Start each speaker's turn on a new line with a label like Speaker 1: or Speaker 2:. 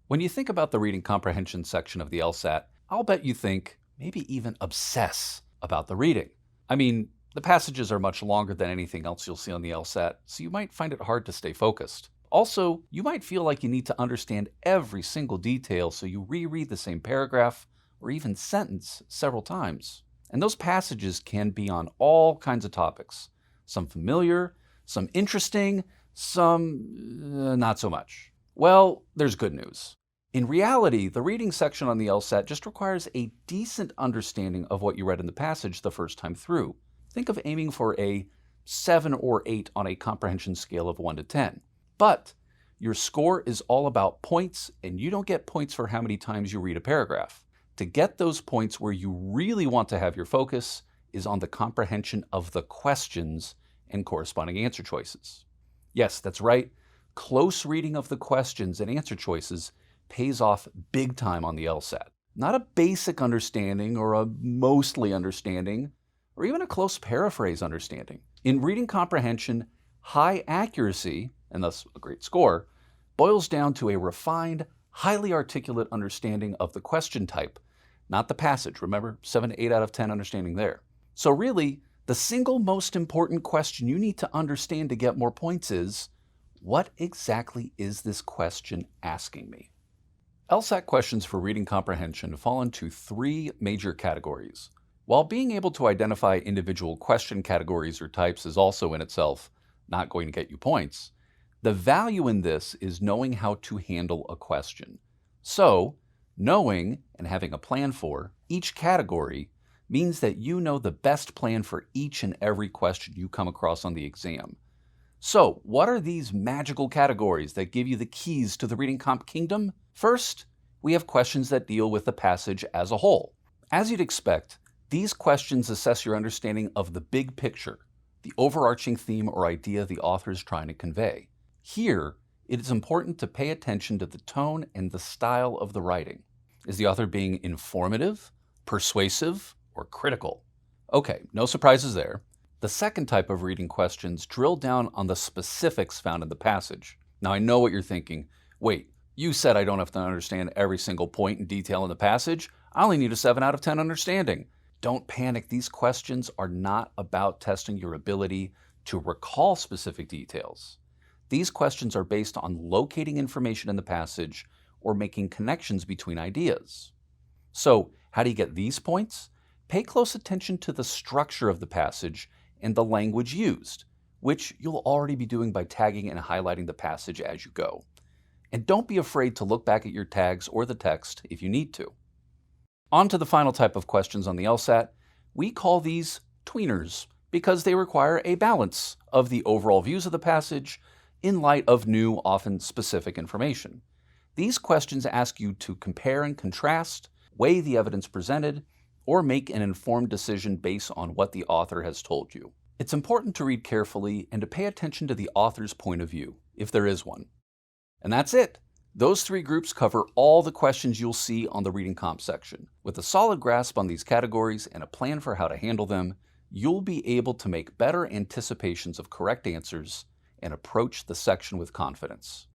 Speaker 1: When you think about the reading comprehension section of the LSAT, I'll bet you think, maybe even obsess, about the reading. I mean, the passages are much longer than anything else you'll see on the LSAT, so you might find it hard to stay focused. Also, you might feel like you need to understand every single detail, so you reread the same paragraph or even sentence several times. And those passages can be on all kinds of topics. Some familiar, some interesting, some not so much. Well, there's good news. In reality, the reading section on the LSAT just requires a decent understanding of what you read in the passage the first time through. Think of aiming for a 7 or 8 on a comprehension scale of 1 to 10. But your score is all about points, and you don't get points for how many times you read a paragraph. To get those points where you really want to have your focus is on the comprehension of the questions and corresponding answer choices. Yes, that's right. Close reading of the questions and answer choices pays off big time on the LSAT. Not a basic understanding or a mostly understanding or even a close paraphrase understanding. In reading comprehension, high accuracy, and thus a great score, boils down to a refined, highly articulate understanding of the question type, not the passage. Remember, 7 to 8 out of 10 understanding there. So really, the single most important question you need to understand to get more points is, what exactly is this question asking me? LSAT questions for reading comprehension fall into 3 major categories. While being able to identify individual question categories or types is also in itself not going to get you points, the value in this is knowing how to handle a question. So, knowing and having a plan for each category means that you know the best plan for each and every question you come across on the exam. So, what are these magical categories that give you the keys to the reading comp kingdom? First, we have questions that deal with the passage as a whole. As you'd expect, these questions assess your understanding of the big picture, the overarching theme or idea the author is trying to convey. Here, it is important to pay attention to the tone and the style of the writing. Is the author being informative, persuasive, or critical? Okay, no surprises there. The second type of reading questions drill down on the specifics found in the passage. Now I know what you're thinking. Wait, you said I don't have to understand every single point and detail in the passage. I only need a 7 out of 10 understanding. Don't panic. These questions are not about testing your ability to recall specific details. These questions are based on locating information in the passage or making connections between ideas. So, how do you get these points? Pay close attention to the structure of the passage and the language used, which you'll already be doing by tagging and highlighting the passage as you go. And don't be afraid to look back at your tags or the text if you need to. On to the final type of questions on the LSAT. We call these tweeners because they require a balance of the overall views of the passage in light of new, often specific information. These questions ask you to compare and contrast, weigh the evidence presented, or make an informed decision based on what the author has told you. It's important to read carefully and to pay attention to the author's point of view, if there is one. And that's it. Those 3 groups cover all the questions you'll see on the reading comp section. With a solid grasp on these categories and a plan for how to handle them, you'll be able to make better anticipations of correct answers and approach the section with confidence.